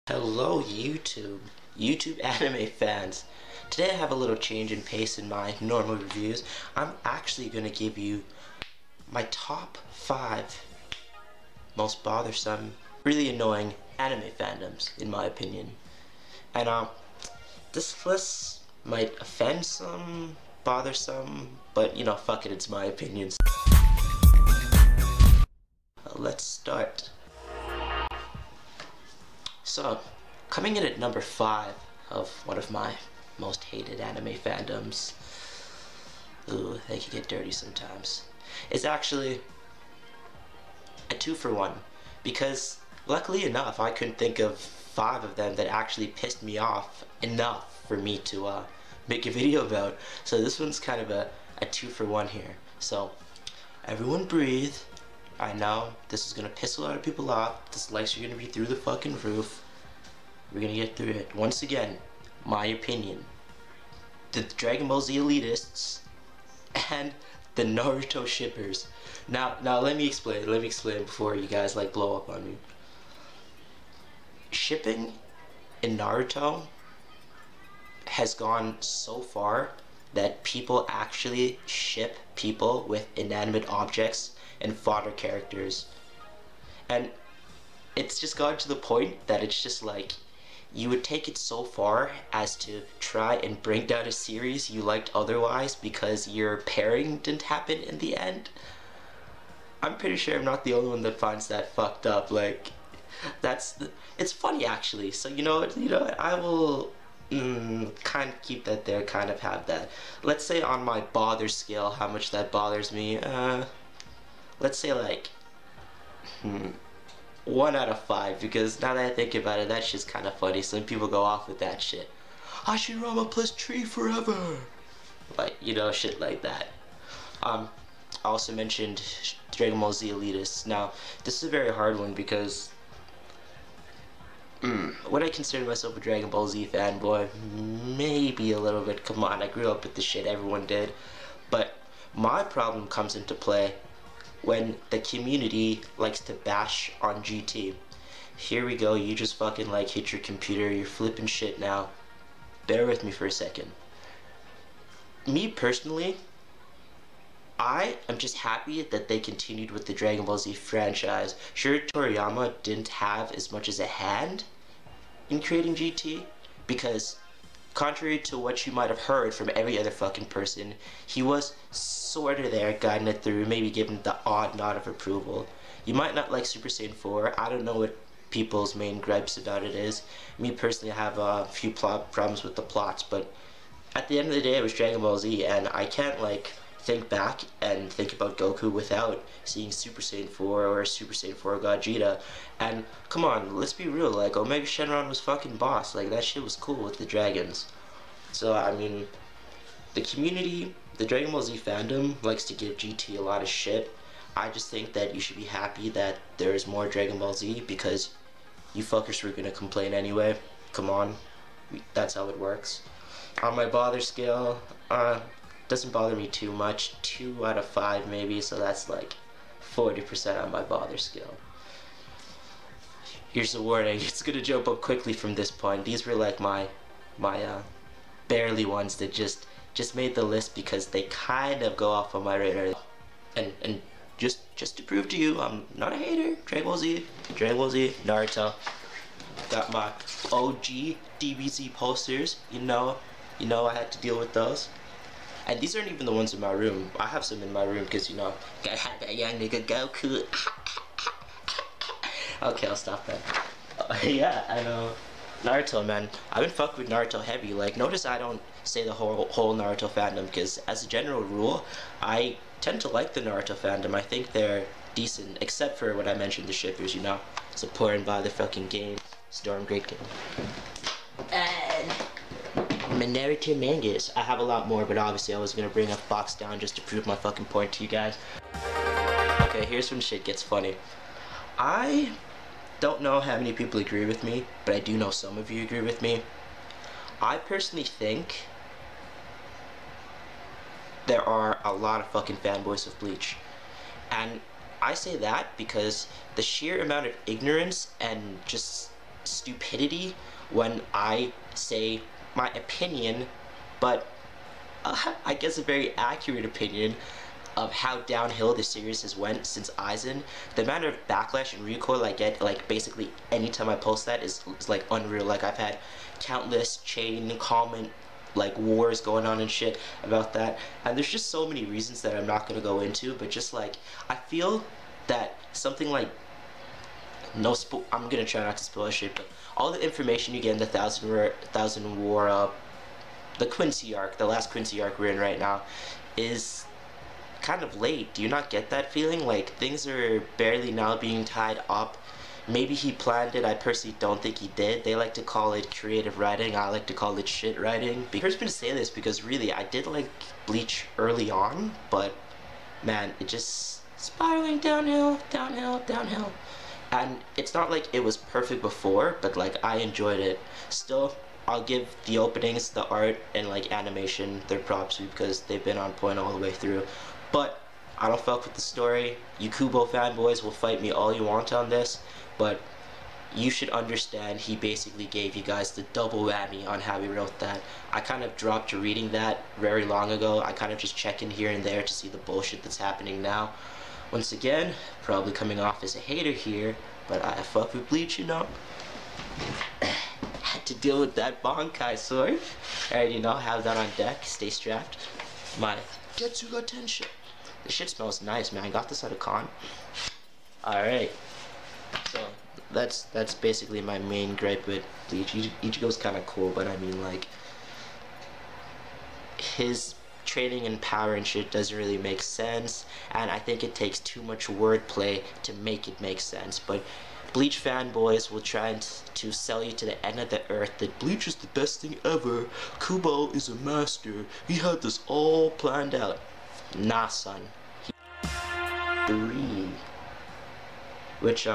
Hello YouTube anime fans. Today I have a little change in pace in my normal reviews. I'm actually going to give you my top 5 most bothersome, really annoying anime fandoms, in my opinion. And this list might offend some, bother some, but you know, fuck it, it's my opinions. Let's start. So, coming in at number 5 of one of my most hated anime fandoms, ooh, they can get dirty sometimes, is actually a 2-for-1, because luckily enough I couldn't think of 5 of them that actually pissed me off enough for me to make a video about. So this one's kind of a 2-for-1 here. So everyone breathe. I know this is gonna piss a lot of people off. Dislikes are gonna be through the fucking roof. We're gonna get through it. Once again, my opinion. The Dragon Ball Z elitists and the Naruto shippers. Now let me explain before you guys like blow up on me. Shipping in Naruto has gone so far that people actually ship people with inanimate objects and fodder characters, and it's just gotten to the point that it's just like you would take it so far as to try and bring down a series you liked otherwise because your pairing didn't happen in the end. I'm pretty sure I'm not the only one that finds that fucked up. Like, it's funny actually. So you know, I will kind of keep that there, kind of have that. Let's say on my bother scale, how much that bothers me. Let's say like 1 out of 5, because now that I think about it, that shit's kind of funny. Some people go off with that shit. Hashirama plus tree forever, like, you know, shit like that. I also mentioned Dragon Ball Z elitists. Now this is a very hard one because would I consider myself a Dragon Ball Z fanboy? Maybe a little bit. Come on, I grew up with the shit, everyone did. But my problem comes into play when the community likes to bash on GT. Here we go, you just fucking like hit your computer, you're flipping shit now. Bear with me for a second. Me personally, I am just happy that they continued with the Dragon Ball Z franchise. Sure, Toriyama didn't have as much as a hand in creating GT, because contrary to what you might have heard from every other fucking person, he was sorta there guiding it through, maybe giving the odd nod of approval. You might not like Super Saiyan 4. I don't know what people's main gripes about it is. Me personally, I have a few problems with the plots, but at the end of the day, it was Dragon Ball Z, and I can't like think back and think about Goku without seeing Super Saiyan 4 or Super Saiyan 4 Gogeta. And come on, let's be real, like Omega Shenron was fucking boss. Like, that shit was cool with the dragons. So I mean, the community, the Dragon Ball Z fandom likes to give GT a lot of shit. I just think that you should be happy that there is more Dragon Ball Z, because you fuckers were gonna complain anyway. Come on, that's how it works. On my bother scale, doesn't bother me too much. 2 out of 5 maybe, so that's like 40% on my bother scale. Here's a warning, it's gonna jump up quickly from this point. These were like my barely ones that just made the list because they kind of go off on my radar. And just to prove to you, I'm not a hater. Dragon Ball Z, Naruto. Got my OG DBZ posters, you know I had to deal with those. And these aren't even the ones in my room. I have some in my room because, you know, gotta have that young nigga Goku. Okay, I'll stop that. Yeah, I know. Naruto, man. I've been fucking with Naruto heavy. Like, notice I don't say the whole Naruto fandom, because as a general rule, I tend to like the Naruto fandom. I think they're decent, except for what I mentioned, the shippers, you know. Supporting by the fucking game. Storm, great game. And Naruto mangas. I have a lot more, but obviously I was gonna bring a box down just to prove my fucking point to you guys. Okay, here's when shit gets funny. I don't know how many people agree with me, but I do know some of you agree with me. I personally think there are a lot of fucking fanboys of Bleach. And I say that because the sheer amount of ignorance and just stupidity when I say my opinion, but I guess a very accurate opinion of how downhill the series has went since Aizen. The amount of backlash and recoil I get, like, basically anytime I post that is like unreal. Like, I've had countless chain comment like wars going on and shit about that, and there's just so many reasons that I'm not gonna go into, but just like I feel that something like I'm gonna try not to spoil shit, but all the information you get in the Thousand War the Quincy arc, the last Quincy arc we're in right now, is kind of late. Do you not get that feeling? Like, things are barely now being tied up. Maybe he planned it. I personally don't think he did. They like to call it creative writing. I like to call it shit writing. It hurts me to say this because really, I did like Bleach early on, but man, it just spiraling downhill, downhill, downhill. And it's not like it was perfect before, but like I enjoyed it. Still, I'll give the openings, the art, and like animation their props because they've been on point all the way through. But I don't fuck with the story. You Kubo fanboys will fight me all you want on this, but you should understand he basically gave you guys the double whammy on how he wrote that. I kind of dropped reading that very long ago. I kind of just check in here and there to see the bullshit that's happening now. Once again, probably coming off as a hater here, but I fuck with Bleach, you know. Had to deal with that Bankai sword. Alright, you know, have that on deck, stay strapped. My Getsuga Tenshin. This shit smells nice, man. I got this at a con. Alright. So, that's basically my main gripe with Bleach. Ichigo's kinda cool, but I mean, like, his training and power and shit doesn't really make sense, and I think it takes too much wordplay to make it make sense. But Bleach fanboys will try to sell you to the end of the earth that Bleach is the best thing ever. Kubo is a master. He had this all planned out. Nah, son. Which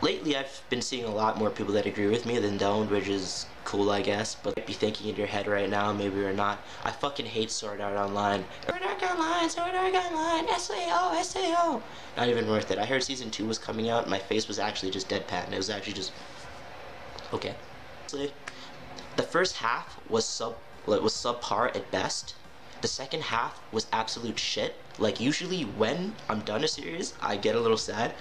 lately I've been seeing a lot more people that agree with me than don't, which is cool, I guess. But you'd be thinking in your head right now, maybe you're not. I fucking hate Sword Art Online. Sword Art Online, Sword Art Online, SAO, SAO. Not even worth it. I heard season 2 was coming out, and my face was actually just deadpan. It was actually just okay. The first half was subpar at best. The second half was absolute shit. Like, usually when I'm done a series, I get a little sad.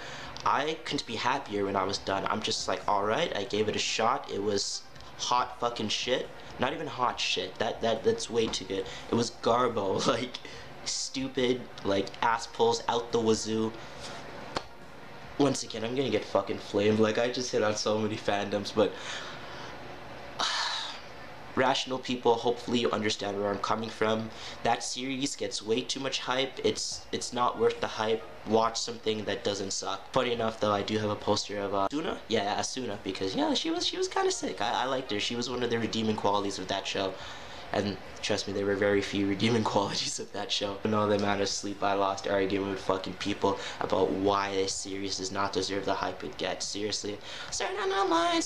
I couldn't be happier when I was done. I'm just like, alright, I gave it a shot. It was hot fucking shit. Not even hot shit. That's way too good. It was garbo, like stupid, like ass pulls out the wazoo. Once again, I'm gonna get fucking flamed. Like, I just hit on so many fandoms, but rational people, hopefully you understand where I'm coming from. That series gets way too much hype. It's not worth the hype. Watch something that doesn't suck. Funny enough, though, I do have a poster of Asuna. Yeah, Asuna, because yeah, she was kind of sick. I liked her. She was one of the redeeming qualities of that show. And trust me, there were very few redeeming qualities of that show. I know the amount of sleep I lost arguing with fucking people about why this series does not deserve the hype it gets. Seriously. Start on online.